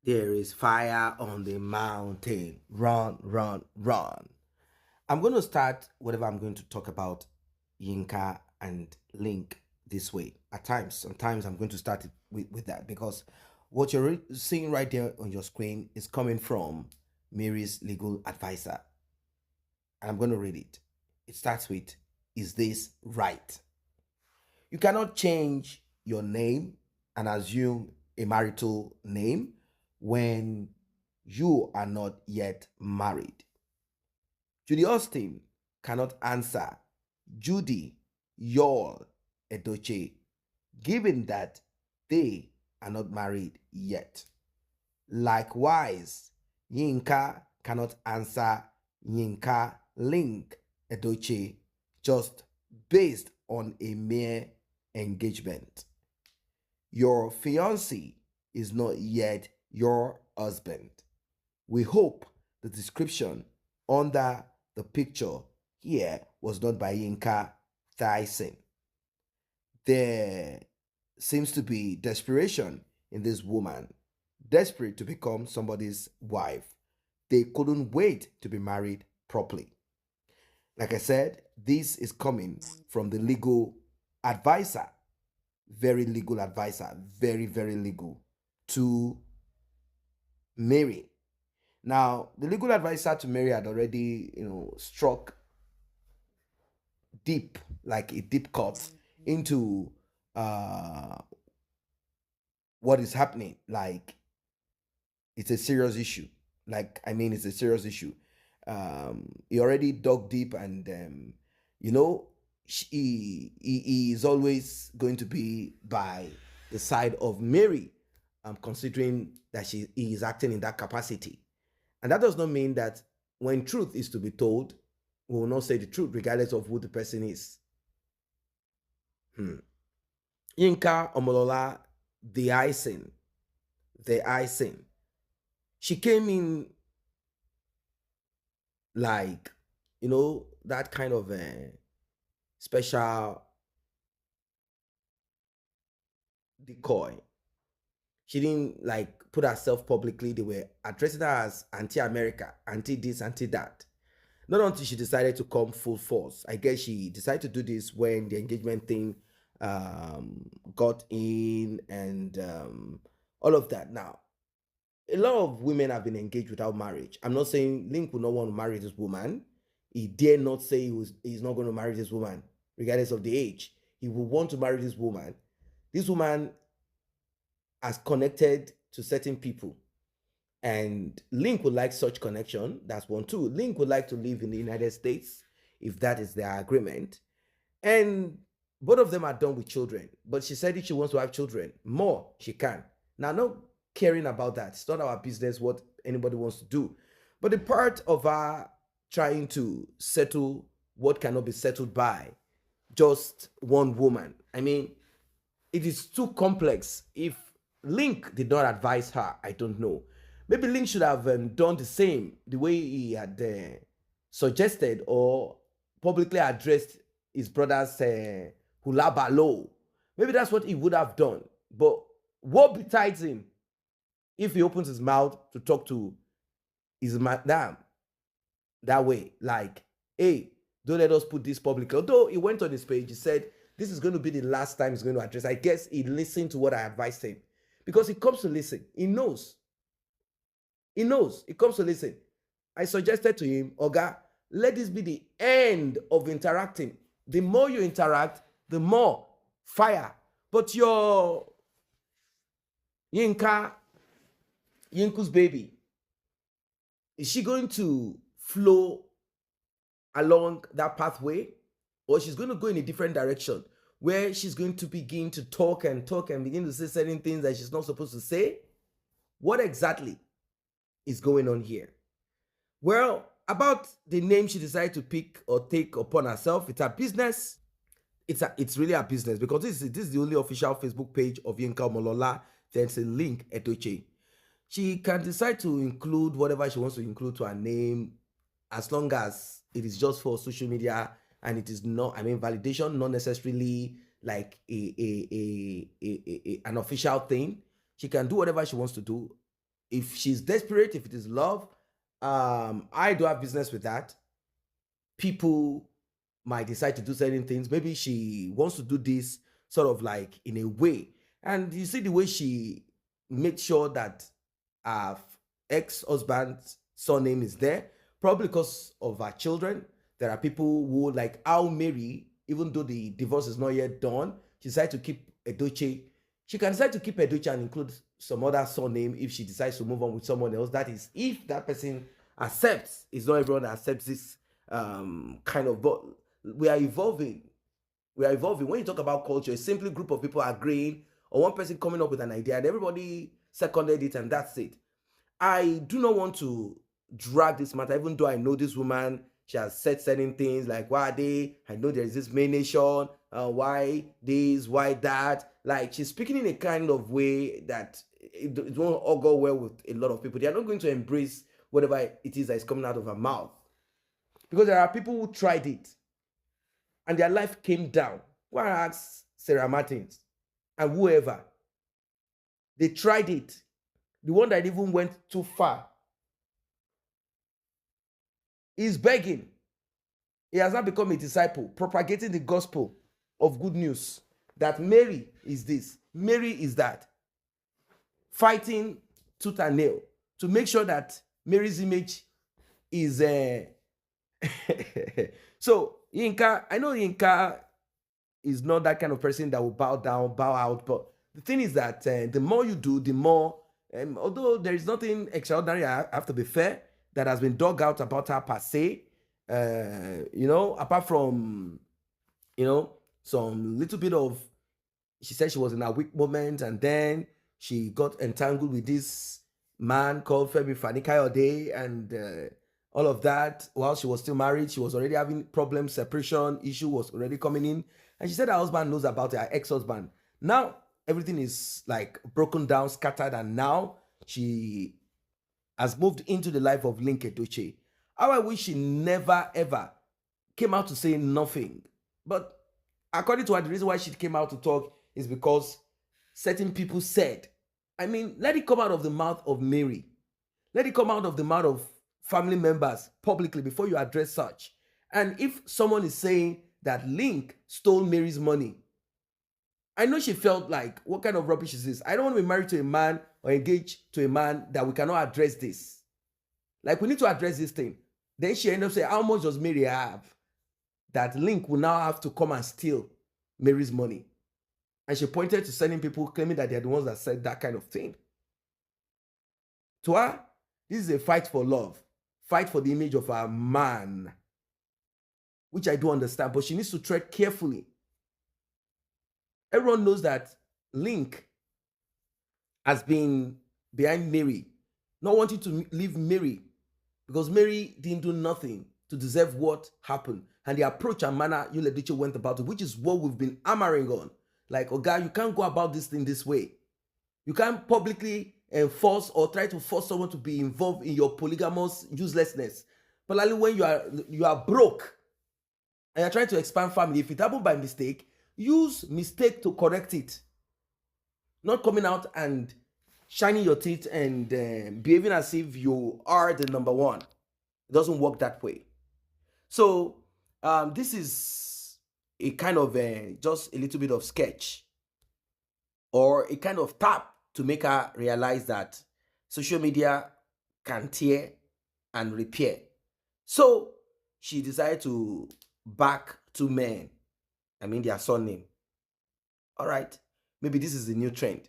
There is fire on the mountain. Run, run, run. I'm going to start whatever I'm going to talk about Yinka and LINC this way. At times, sometimes I'm going to start it with that because what you're seeing right there on your screen is coming from Mary's legal advisor. And I'm going to read it. It starts with, is this right? You cannot change your name and assume a marital name when you are not yet married. Judy Austin cannot answer Judy Yall Edochie, given that they are not married yet. Likewise, Yinka cannot answer Yinka LINC Edochie just based on a mere engagement. Your fiancé is not yet your husband. We hope the description under the picture here was not by Yinka Tyson. There seems to be desperation in this woman, desperate to become somebody's wife. They couldn't wait to be married properly. Like I said, this is coming from the legal advisor, very legal advisor, very, very legal to Mary. Now, the legal advisor to Mary had already, struck deep, like a deep cut into what is happening. Like, it's a serious issue. It's a serious issue. He already dug deep, and he is always going to be by the side of Mary, considering that he is acting in that capacity. And that does not mean that when truth is to be told, we will not say the truth, regardless of who the person is. Yinka Omolola, the icing. She came in like, that kind of a special decoy. She didn't like put herself publicly. They were addressing her as anti-America, anti-this, anti-that. Not until she decided to come full force. I guess she decided to do this when the engagement thing got in and all of that. Now, a lot of women have been engaged without marriage. I'm not saying LINC would not want to marry this woman. He dare not say he's not going to marry this woman, regardless of the age. He would want to marry this woman. This woman has connected to certain people. And LINC would like such connection. That's one, too. LINC would like to live in the United States, if that is their agreement. And both of them are done with children. But she said if she wants to have children, more, she can. Now, no caring about that. It's not our business what anybody wants to do. But the part of her trying to settle what cannot be settled by just one woman, it is too complex. If LINC did not advise her, I don't know. Maybe LINC should have done the same, the way he had suggested or publicly addressed his brother's hulabalo. Maybe that's what he would have done. But what betides him if he opens his mouth to talk to his madam that way? Like, hey, don't let us put this publicly. Although he went on his page, he said, this is going to be the last time he's going to address. I guess he listened to what I advised him. Because he comes to listen. He knows. He knows. He comes to listen. I suggested to him, Oga, let this be the end of interacting. The more you interact, the more fire. But your Yinku's baby, is she going to flow along that pathway? Or she's going to go in a different direction where she's going to begin to talk and begin to say certain things that she's not supposed to say? What exactly is going on here? Well, about the name she decided to pick or take upon herself, it's her business. It's really a business, because this is the only official Facebook page of Yinka Omolola. There's a LINC Edochie. She can decide to include whatever she wants to include to her name, as long as it is just for social media and it is not, validation, not necessarily like an official thing. She can do whatever she wants to do. if she's desperate, if it is love, I do have business with that. People might decide to do certain things. Maybe she wants to do this sort of like in a way. And you see the way she made sure that her ex-husband's surname is there, probably because of her children. There are people who, like how Mary, even though the divorce is not yet done, she decided to keep EDOCHIE. She can decide to keep EDOCHIE and include some other surname if she decides to move on with someone else. That is, if that person accepts. It's not everyone that accepts this kind of, but we are evolving. We are evolving. When you talk about culture, it's simply a group of people agreeing or one person coming up with an idea and everybody seconded it and that's it. I do not want to drag this matter, even though I know this woman, she has said certain things like, why are they? I know there is this main nation, why this, why that. Like, she's speaking in a kind of way that it won't all go well with a lot of people. They are not going to embrace whatever it is that is coming out of her mouth. Because there are people who tried it and their life came down. Go and ask Sarah Martins and whoever. They tried it. The one that even went too far is begging. He has now become a disciple, propagating the gospel of good news that Mary is this, Mary is that, fighting tooth and nail to make sure that Mary's image is so YINKA, I know YINKA is not that kind of person that will bow down, bow out, but the thing is that the more you do, the more, although there is nothing extraordinary, I have to be fair, that has been dug out about her per se, you know, apart from, you know, some little bit of, she said she was in a weak moment and then she got entangled with this man called Femi Fani-Kayode and all of that. While she was still married, she was already having problems, separation issue was already coming in. And she said her husband knows about her ex-husband. Now, everything is like broken down, scattered, and now she has moved into the life of LINC EDOCHIE. How I wish she never ever came out to say nothing. But according to her, the reason why she came out to talk is because certain people said, I mean, let it come out of the mouth of Mary. Let it come out of the mouth of family members publicly before you address such. And if someone is saying that LINC stole Mary's money, I know she felt like, what kind of rubbish is this? I don't want to be married to a man or engaged to a man that we cannot address this. Like, we need to address this thing. Then she ended up saying, how much does Mary have? That LINC will now have to come and steal Mary's money. And she pointed to certain people claiming that they're the ones that said that kind of thing. To her, this is a fight for love. Fight for the image of a man. Which I do understand, but she needs to tread carefully. Everyone knows that LINC has been behind Mary, not wanting to leave Mary because Mary didn't do nothing to deserve what happened. And the approach and manner YINKA EDOCHIE went about it, which is what we've been hammering on. Like, oh God, you can't go about this thing this way. You can't publicly enforce or try to force someone to be involved in your polygamous uselessness. Particularly when you are broke and you're trying to expand family. If it happened by mistake, use mistake to correct it. Not coming out and shining your teeth and behaving as if you are the number one. It doesn't work that way. So this is a kind of just a little bit of sketch or a kind of tap to make her realize that social media can tear and repair. So she decided to back two men. I mean their surname. All right. Maybe this is the new trend.